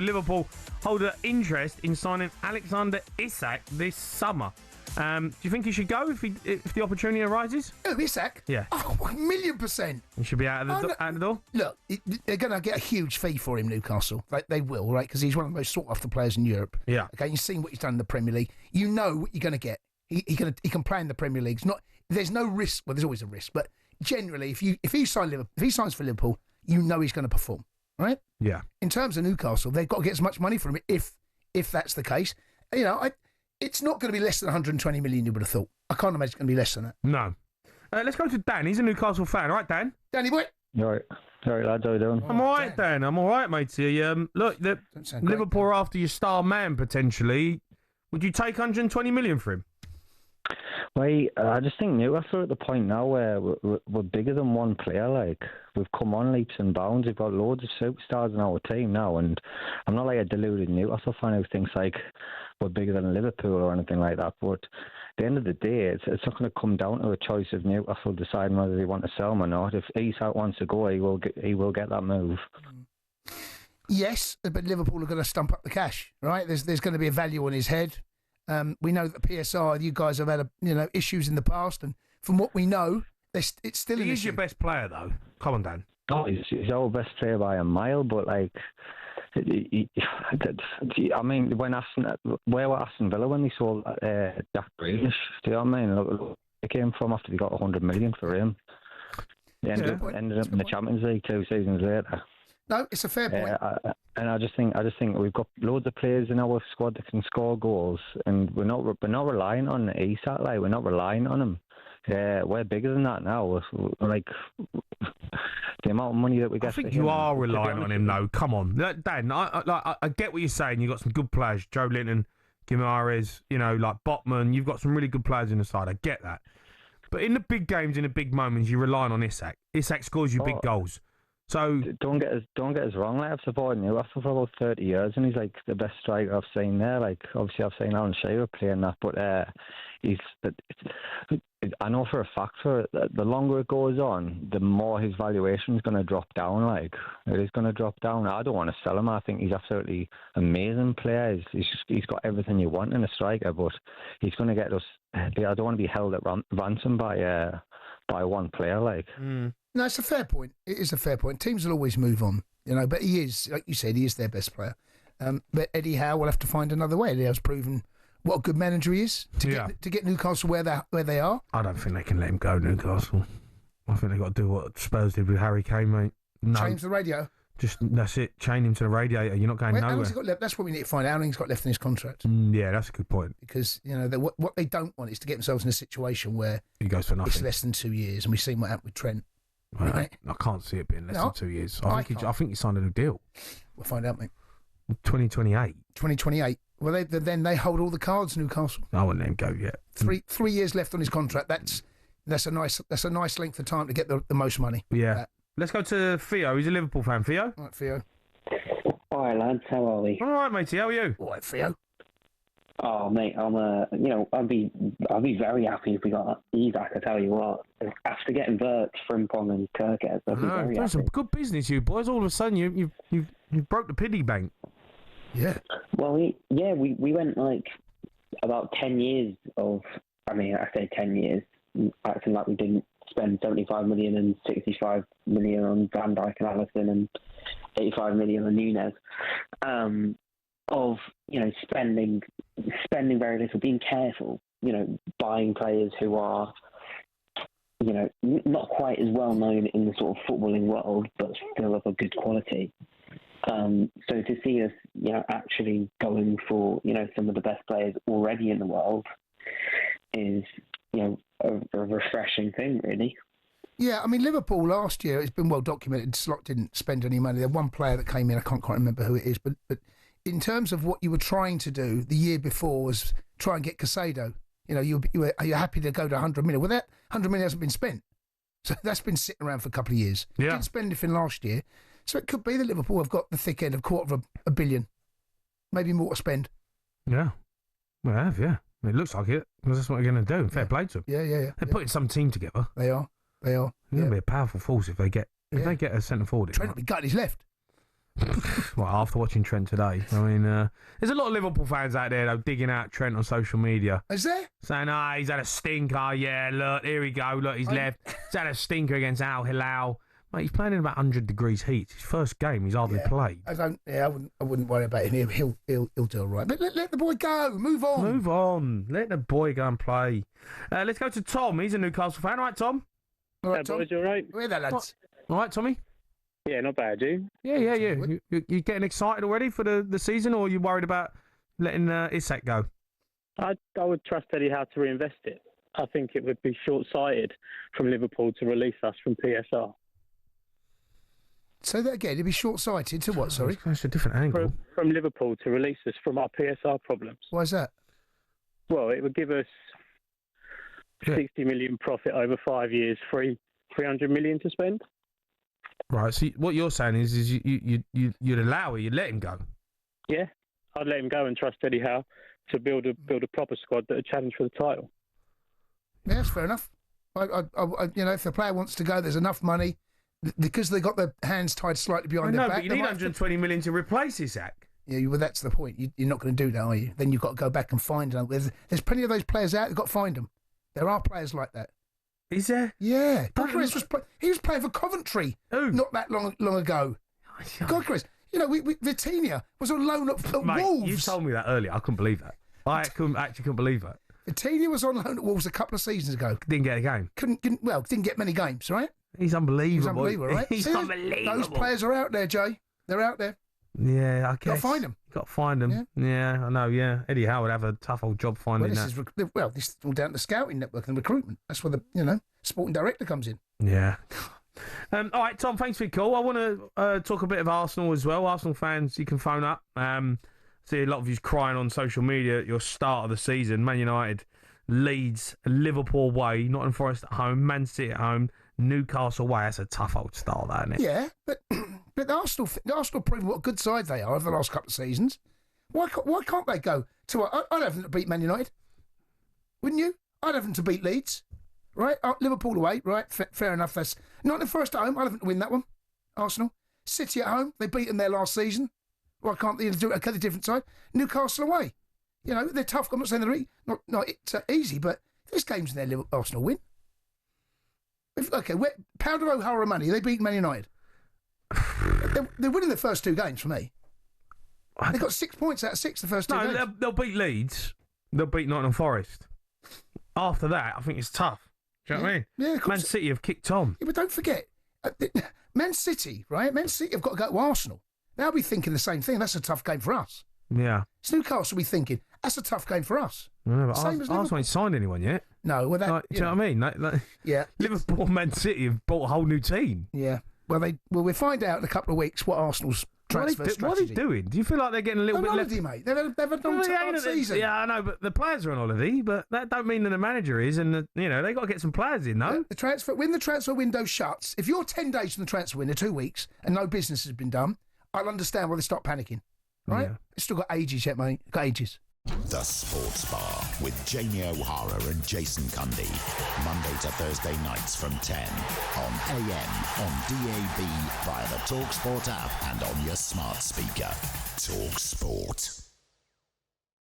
Liverpool hold an interest in signing Alexander Isak this summer. Do you think he should go if the opportunity arises? Oh, Isak? Yeah. Oh, 1,000,000%. He should be out of the door? Look, they're going to get a huge fee for him, Newcastle. They will, right? Because he's one of the most sought-after players in Europe. Yeah. Okay, you've seen what he's done in the Premier League. You know what you're going to get. He can play in the Premier League. There's no risk. Well, there's always a risk, but generally, if he signs for Liverpool, you know he's going to perform, right? Yeah. In terms of Newcastle, they've got to get as much money from him if that's the case. You know, it's not going to be less than 120 million, you would have thought. I can't imagine it's going to be less than that. No. Let's go to Dan. He's a Newcastle fan. All right, Dan? Danny boy. All right. Sorry, lads. How you doing? I'm all right, Dan. I'm all right, matey. Look, Liverpool are after your star man, potentially. Would you take 120 million for him? Well, I just think Newcastle are at the point now where we're bigger than one player. Like, we've come on leaps and bounds. We've got loads of superstars in our team now, and I'm not like a deluded Newcastle fan who thinks like we're bigger than Liverpool or anything like that. But at the end of the day, it's not going to come down to a choice of Newcastle deciding whether they want to sell him or not. If Isak wants to go, he will get that move. Yes, but Liverpool are going to stump up the cash, right? There's going to be a value on his head. We know that PSR, you guys have had issues in the past, and from what we know, it's still an issue. He's your best player, though. Come on, Dan. Oh, he's our best player by a mile, but like, I mean, where were Aston Villa when they sold Jack Grealish? Do you know what I mean? Look, they came from after they got 100 million for him. They ended up in the Champions League 2 seasons later. No, it's a fair point. And I just think we've got loads of players in our squad that can score goals, and we're not relying on Isak. Like, we're not relying on him. We're bigger than that now. We're like, the amount of money that we get. I think you are relying on him, though. Come on, Dan. I get what you're saying. You've got some good players, Joe Linton, Guimaraes. Like Botman. You've got some really good players in the side. I get that. But in the big games, in the big moments, you're relying on Isak. Isak scores you big goals. So don't get us wrong. Like, I've supported Newcastle for about 30 years, and he's like the best striker I've seen there. Like, obviously I've seen Alan Shearer playing that, but I know for a fact the longer it goes on, the more his valuation is going to drop down. Like, it is going to drop down. I don't want to sell him. I think he's absolutely amazing player. He's got everything you want in a striker, but he's going to get us. I don't want to be held at ransom by one player. Like. No, it's a fair point. It is a fair point. Teams will always move on, but he is, like you said, he is their best player. But Eddie Howe will have to find another way. Eddie Howe's proven what a good manager he is to get Newcastle where they are. I don't think they can let him go, Newcastle. I think they've got to do what Spurs did with Harry Kane, mate. No. Change the radio. That's it. Chain him to the radiator. You're not going nowhere. How long's he got left? That's what we need to find out. How long he's got left in his contract? Yeah, that's a good point. Because what they don't want is to get themselves in a situation where he goes for nothing. It's less than 2 years, and we've seen what happened with Trent. Right. I can't see it being less than 2 years. I think he signed a new deal. We'll find out, mate. 2028. 2028. Well, then they hold all the cards, Newcastle. I wouldn't let him go yet. 3 years left on his contract. That's a nice length of time to get the most money. Yeah. Let's go to Theo. He's a Liverpool fan. Theo. All right, Theo. All right, lads. How are we? All right, matey. How are you? All right, Theo. Oh, mate, I'd be very happy if we got Isak. I tell you what, after getting Vert, Frimpong, and Kirkes, I'd be very happy. Doing some good business, you boys. All of a sudden, you've broke the piggy bank. Yeah. Well, we went like about 10 years of. I mean, I say 10 years, acting like we didn't spend 75 million and 65 million on Van Dijk and Alisson and 85 million on Nunez. Of spending very little, being careful, buying players who are, not quite as well known in the sort of footballing world, but still of a good quality. So to see us, actually going for, some of the best players already in the world is, a refreshing thing, really. Yeah, I mean, Liverpool last year, it's been well documented, Slot didn't spend any money. There was one player that came in, I can't quite remember who it is, but in terms of what you were trying to do the year before was try and get Casado. Are you happy to go to 100 million? Well, that 100 million hasn't been spent. So that's been sitting around for a couple of years. Yeah. Didn't spend anything last year. So it could be that Liverpool have got the thick end of $250 million. Maybe more to spend. Yeah. Well, they have, yeah. It looks like it. That's what they're going to do. Fair play to them. Yeah. They're putting some team together. They are. They're going to be a powerful force if they get a centre forward. Trent will be gutted he's left. Well, after watching Trent today, I mean, there's a lot of Liverpool fans out there though digging out Trent on social media. Is there? Saying, he's had a stinker. Yeah, look, here we go. Look, he's left. He's had a stinker against Al Hilal. Mate, he's playing in about 100 degrees heat. It's his first game. He's hardly played. I wouldn't worry about him. He'll do all right. But let the boy go. Move on. Let the boy go and play. Let's go to Tom. He's a Newcastle fan. All right, Tom? All right, Tom. Boys, you all right? Where are they, lads? All right, Tommy? Yeah, not bad, you? Yeah. You getting excited already for the season, or are you worried about letting Isak go? I would trust Eddie Howe to reinvest it. I think it would be short-sighted from Liverpool to release us from PSR. Say that again. It'd be short-sighted to what, sorry? That's a different angle. From Liverpool to release us from our PSR problems. Why is that? Well, it would give us 60 million profit over 5 years, 300 million to spend. Right, so what you're saying is you'd allow it, you'd let him go? Yeah, I'd let him go and trust Eddie Howe to build a proper squad that would challenge for the title. Yeah, that's fair enough. If the player wants to go, there's enough money. Because they got their hands tied slightly behind their back. But you need 120 million to replace Isak. Yeah, well, that's the point. You're not going to do that, are you? Then you've got to go back and find them. There's plenty of those players out. You've got to find them. There are players like that. Is there? Yeah. He was playing for Coventry not that long ago. God, Chris. Vitinha was on loan at Mate, Wolves. You told me that earlier. I couldn't believe that. I couldn't believe that. Vitinha was on loan at Wolves a couple of seasons ago. Didn't get a game. Didn't get many games, right? He's unbelievable. Right? He's unbelievable. Those players are out there, Jay. They're out there. Yeah, I guess. Got to find them. Got to find them. Yeah, I know, yeah. Eddie Howe would have a tough old job finding this is all down to the scouting network and recruitment. That's where the sporting director comes in. Yeah. All right, Tom, thanks for your call. I want to talk a bit of Arsenal as well. Arsenal fans, you can phone up. See a lot of you crying on social media at your start of the season. Man United, Leeds, Liverpool away, Nottingham Forest at home, Man City at home, Newcastle away. That's a tough old start, that, isn't it? Yeah, but Arsenal proved what a good side they are over the last couple of seasons. Why can't they go to? I'd have them to beat Man United, wouldn't you? I'd have them to beat Leeds, right? Liverpool away, right? Fair enough. That's Nottingham Forest at home. I'd have them to win that one. Arsenal, City at home. They beat them there last season. Why can't they do it? Okay, the different side. Newcastle away. They're tough. I'm not saying they're not easy, but there's games in there Arsenal win. Pound of O'Hara money. They beat Man United. They're winning the first two games for me. They got 6 points out of 6 the first two games. They'll beat Leeds. They'll beat Nottingham Forest. After that, I think it's tough. Do you know what I mean? Yeah, of course. Man City have kicked on. Yeah, but don't forget, Man City, right? Man City have got to go to Arsenal. They'll be thinking the same thing. That's a tough game for us. Yeah. So Newcastle will be thinking, that's a tough game for us. No, but Arsenal ain't signed anyone yet. No, well, do you know what I mean? Yeah. Liverpool and Man City have bought a whole new team. Yeah. Well, we'll find out in a couple of weeks what Arsenal's transfer strategy. What are they doing? Do you feel like they're getting a little bit holiday, mate. They've had a long season. Yeah, I know, but the players are on holiday, but that don't mean that the manager is, and they got to get some players in, though. When the transfer window shuts, if you're 10 days from the transfer window, 2 weeks, and no business has been done, I'll understand why they start panicking. Right? Yeah. It's still got ages yet, mate. Got ages. The Sports Bar with Jamie O'Hara and Jason Cundy. Monday to Thursday nights from 10 on AM, on DAB, via the talkSPORT app and on your smart speaker. talkSPORT.